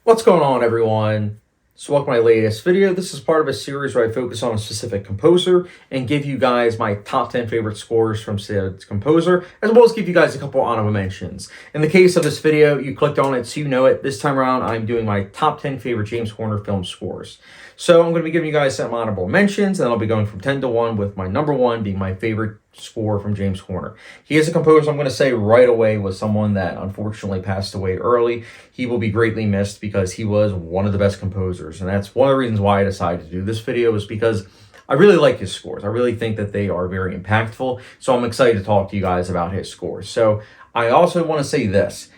What's going on, everyone? So welcome to my latest video. This is part of a series where I focus on a specific composer and give you guys my top 10 favorite scores from said composer, as well as give you guys a couple honorable mentions. In the case of this video, you clicked on it so you know it. This time around, I'm doing my top 10 favorite James Horner film scores. So I'm going to be giving you guys some honorable mentions, and I'll be going from 10 to 1, with my number 1 being my favorite score from James Horner. He is a composer, I'm going to say right away, was someone that unfortunately passed away early. He will be greatly missed because he was one of the best composers, and that's one of the reasons why I decided to do this video, is because I really like his scores. I really think that they are very impactful, so I'm excited to talk to you guys about his scores. So I also want to say this.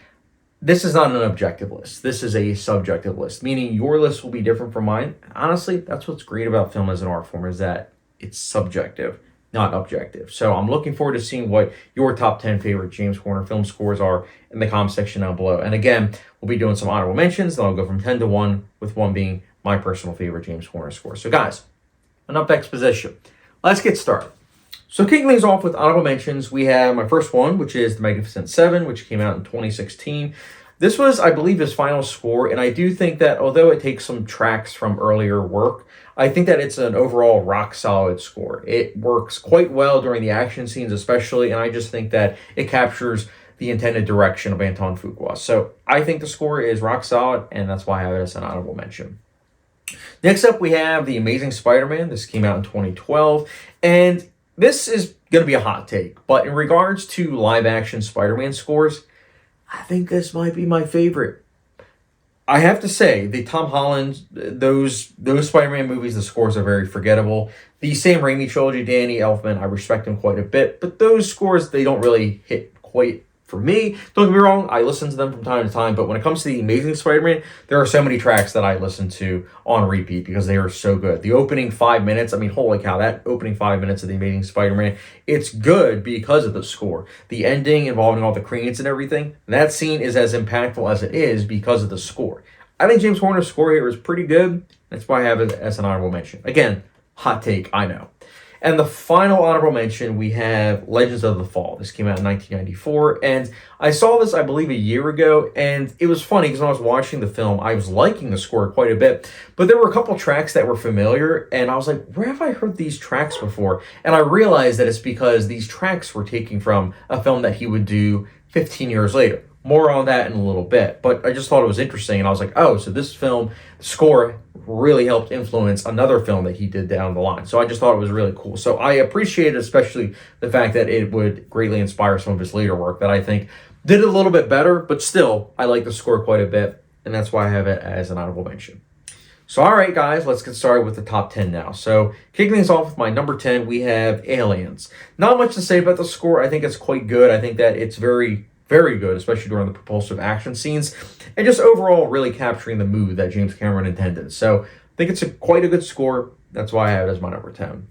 This is not an objective list. This is a subjective list, meaning your list will be different from mine. Honestly, that's what's great about film as an art form, is that it's subjective, not objective. So I'm looking forward to seeing what your top 10 favorite James Horner film scores are in the comment section down below. And again, we'll be doing some honorable mentions. Then I'll go from 10 to 1, with 1 being my personal favorite James Horner score. So guys, enough exposition. Let's get started. So kicking things off with honorable mentions, we have my first one, which is The Magnificent Seven, which came out in 2016. This was, I believe, his final score, and I do think that although it takes some tracks from earlier work, I think that it's an overall rock-solid score. It works quite well during the action scenes especially, and I just think that it captures the intended direction of Anton Fuqua. So I think the score is rock-solid, and that's why I have it as an honorable mention. Next up, we have The Amazing Spider-Man. This came out in 2012, and this is going to be a hot take, but in regards to live-action Spider-Man scores, I think this might be my favorite. I have to say, the Tom Holland, those Spider-Man movies, the scores are very forgettable. The Sam Raimi trilogy, Danny Elfman, I respect him quite a bit, but those scores, they don't really hit quite for me. Don't get me wrong, I listen to them from time to time, but when it comes to The Amazing Spider-Man, there are so many tracks that I listen to on repeat because they are so good. The opening 5 minutes, I mean, holy cow, that opening 5 minutes of The Amazing Spider-Man, it's good because of the score. The ending involving all the cranes and everything, that scene is as impactful as it is because of the score. I think James Horner's score here is pretty good. That's why I have it as an honorable mention. Again, hot take, I know. And the final honorable mention, we have Legends of the Fall. This came out in 1994, and I saw this, I believe, a year ago, and it was funny because when I was watching the film, I was liking the score quite a bit, but there were a couple tracks that were familiar, and I was like, where have I heard these tracks before? And I realized that it's because these tracks were taken from a film that he would do 15 years later. More on that in a little bit, but I just thought it was interesting, and I was like, oh, so this film score really helped influence another film that he did down the line. So I just thought it was really cool. So I appreciated especially the fact that it would greatly inspire some of his later work that I think did it a little bit better, but still, I like the score quite a bit, and that's why I have it as an honorable mention. So all right, guys, let's get started with the top 10 now. So kicking things off with my number 10, we have Aliens. Not much to say about the score. I think it's quite good. I think that it's very good, especially during the propulsive action scenes, and just overall really capturing the mood that James Cameron intended. So I think it's quite a good score. That's why I have it as my number 10.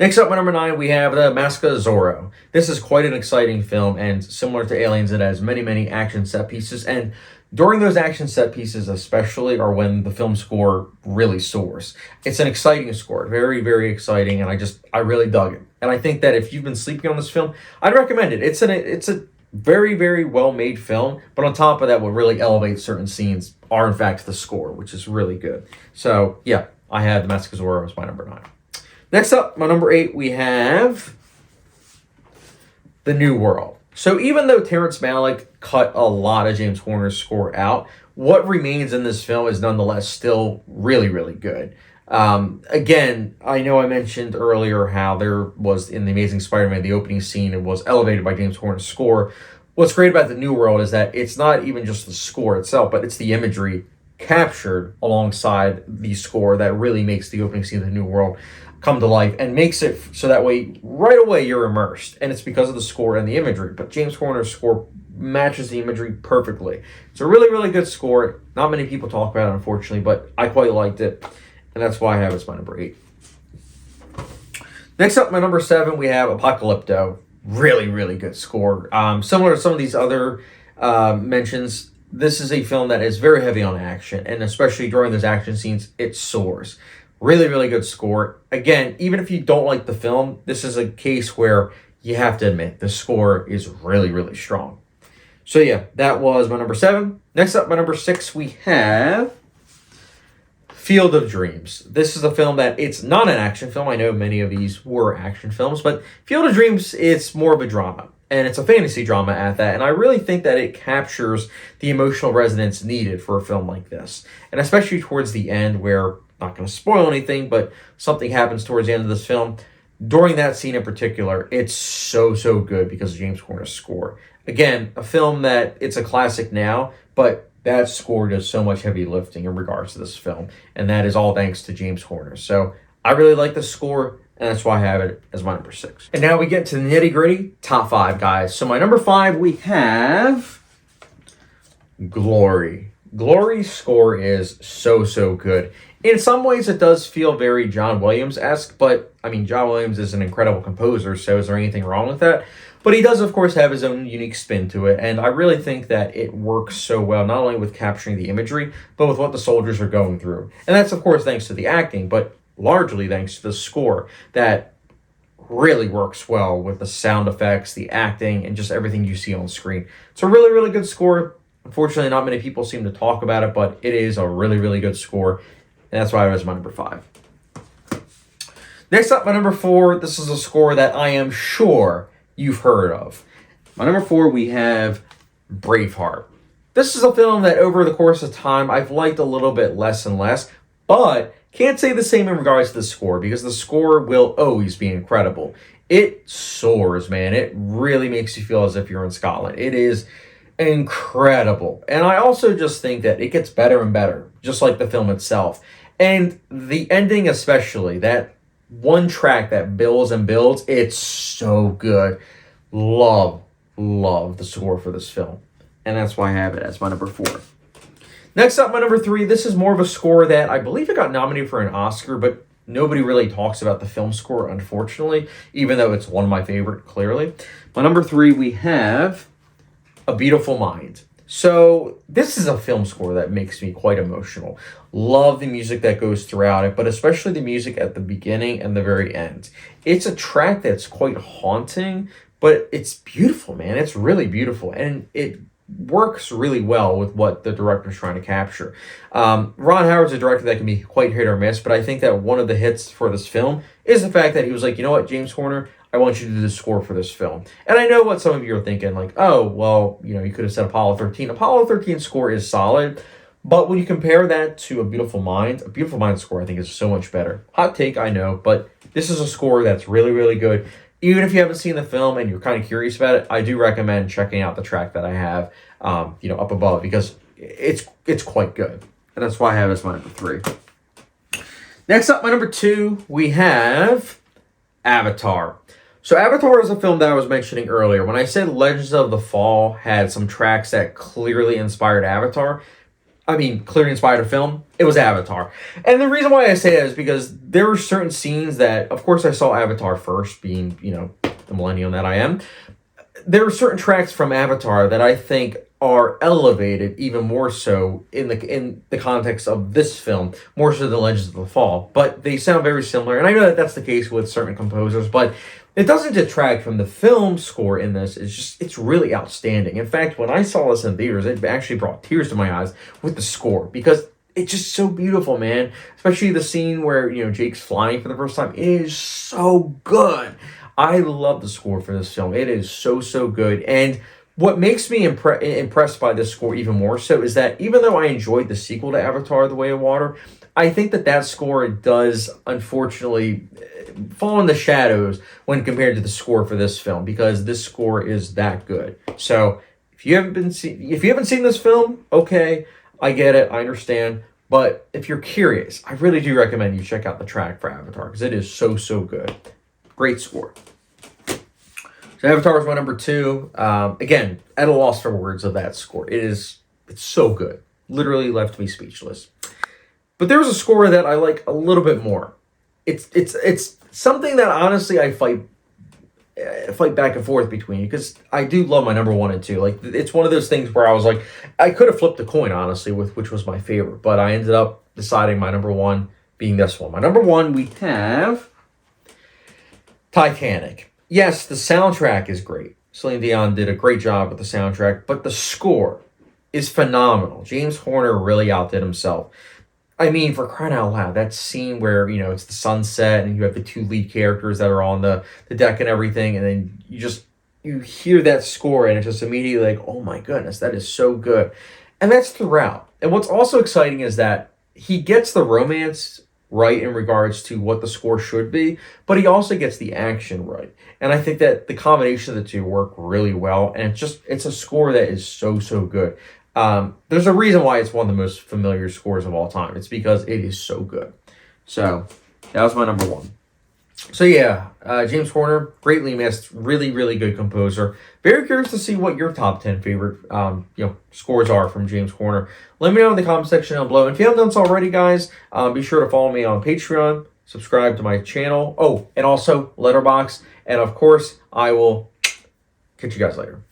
Next up, my number 9, we have The Mask of Zorro. This is quite an exciting film, and similar to Aliens, it has many action set pieces, and during those action set pieces especially are when the film score really soars. It's an exciting score, very exciting, and I really dug it. And I think that if you've been sleeping on this film, I'd recommend it. It's a very well-made film, but on top of that, what really elevates certain scenes are, in fact, the score, which is really good. So, yeah, I had The Mask of Zorro as my number 9. Next up, my number 8, we have The New World. So even though Terrence Malick cut a lot of James Horner's score out, what remains in this film is nonetheless still really good. Again, I know I mentioned earlier how there was in The Amazing Spider-Man, the opening scene, it was elevated by James Horner's score. What's great about The New World is that it's not even just the score itself, but it's the imagery captured alongside the score that really makes the opening scene of The New World come to life and makes it so that way, right away, you're immersed. And it's because of the score and the imagery. But James Horner's score matches the imagery perfectly. It's a really good score. Not many people talk about it, unfortunately, but I quite liked it. And that's why I have it as my number 8. Next up, my number 7, we have Apocalypto. Really good score. Similar to some of these other mentions, this is a film that is very heavy on action, and especially during those action scenes, it soars. Really good score. Again, even if you don't like the film, this is a case where you have to admit the score is really strong. So yeah, that was my number 7. Next up, my number 6, we have Field of Dreams. This is a film that it's not an action film. I know many of these were action films, but Field of Dreams, it's more of a drama. And it's a fantasy drama at that. And I really think that it captures the emotional resonance needed for a film like this. And especially towards the end where, not going to spoil anything, but something happens towards the end of this film. During that scene in particular, it's so, so good because of James Horner's score. Again, a film that it's a classic now, but that score does so much heavy lifting in regards to this film. And that is all thanks to James Horner. So I really like the score, and that's why I have it as my number 6. And now we get to the nitty-gritty top 5, guys. So my number 5, we have Glory. Glory's score is so, so good. In some ways, it does feel very John Williams-esque, but, I mean, John Williams is an incredible composer, so is there anything wrong with that? But he does, of course, have his own unique spin to it, and I really think that it works so well, not only with capturing the imagery, but with what the soldiers are going through. And that's, of course, thanks to the acting, but largely thanks to the score that really works well with the sound effects, the acting, and just everything you see on screen. It's a really, really good score. Unfortunately, not many people seem to talk about it, but it is a really, really good score. And that's why it was my number 5. Next up, my number 4. This is a score that I am sure you've heard of. My number 4, we have Braveheart. This is a film that over the course of time, I've liked a little bit less and less, but can't say the same in regards to the score because the score will always be incredible. It soars, man. It really makes you feel as if you're in Scotland. It is incredible. And I also just think that it gets better and better, just like the film itself. And the ending especially, that one track that builds and builds, it's so good. Love the score for this film. And that's why I have it as my number 4. Next up, my number 3, this is more of a score that I believe it got nominated for an Oscar, but nobody really talks about the film score, unfortunately, even though it's one of my favorite, clearly. My number 3, we have A Beautiful Mind. So this is a film score that makes me quite emotional. Love the music that goes throughout it, but especially the music at the beginning and the very end. It's a track that's quite haunting, but it's beautiful, man. It's really beautiful, and it works really well with what the director's trying to capture. Ron Howard's a director that can be quite hit or miss, but I think that one of the hits for this film is the fact that he was like, you know what, James Horner, I want you to do the score for this film. And I know what some of you are thinking, like, oh, well, you know, you could have said Apollo 13. Apollo 13 score is solid, but when you compare that to A Beautiful Mind score, I think is so much better. Hot take, I know, but this is a score that's really, really good. Even if you haven't seen the film and you're kind of curious about it, I do recommend checking out the track that I have, up above, because it's quite good. And that's why I have it as my number 3. Next up, my number 2, we have Avatar. So Avatar is a film that I was mentioning earlier. When I said Legends of the Fall had some tracks that clearly inspired clearly inspired a film, it was Avatar. And the reason why I say that is because there were certain scenes that, of course, I saw Avatar first, being, the millennium that I am. There are certain tracks from Avatar that I think are elevated even more so in the context of this film, more so than Legends of the Fall. But they sound very similar, and I know that that's the case with certain composers, but it doesn't detract from the film score in this. It's really outstanding. In fact, when I saw this in theaters, it actually brought tears to my eyes with the score, because it's just so beautiful, man. Especially the scene where, Jake's flying for the first time. It is so good. I love the score for this film. It is so, so good. And what makes me impressed by this score even more so is that even though I enjoyed the sequel to Avatar: The Way of Water, I think that score does, unfortunately, fall in the shadows when compared to the score for this film, because this score is that good. So if you haven't seen this film, okay, I get it, I understand. But if you're curious, I really do recommend you check out the track for Avatar, because it is so, so good. Great score. So Avatar is my number 2. Again, at a loss for words of that score. It's so good. Literally left me speechless. But there's a score that I like a little bit more. It's something that honestly I fight back and forth between, because I do love my number 1 and 2. Like, it's one of those things where I was like, I could have flipped a coin, honestly, with which was my favorite, but I ended up deciding my number 1 being this one. My number 1, we have Titanic. Yes, the soundtrack is great. Celine Dion did a great job with the soundtrack, but the score is phenomenal. James Horner really outdid himself. I mean, for crying out loud, that scene where, it's the sunset and you have the two lead characters that are on the deck and everything, and then you hear that score and it's just immediately like, oh my goodness, that is so good. And that's throughout. And what's also exciting is that he gets the romance right in regards to what the score should be, but he also gets the action right. And I think that the combination of the two work really well, and it's a score that is so, so good. There's a reason why it's one of the most familiar scores of all time. It's because it is so good. So that was my number one. So yeah, James Horner, greatly missed, really, really good composer. Very curious to see what your top 10 favorite scores are from James Horner. Let me know in the comment section down below. And if you haven't done so already, guys, be sure to follow me on Patreon, subscribe to my channel. Oh, and also Letterboxd. And of course, I will catch you guys later.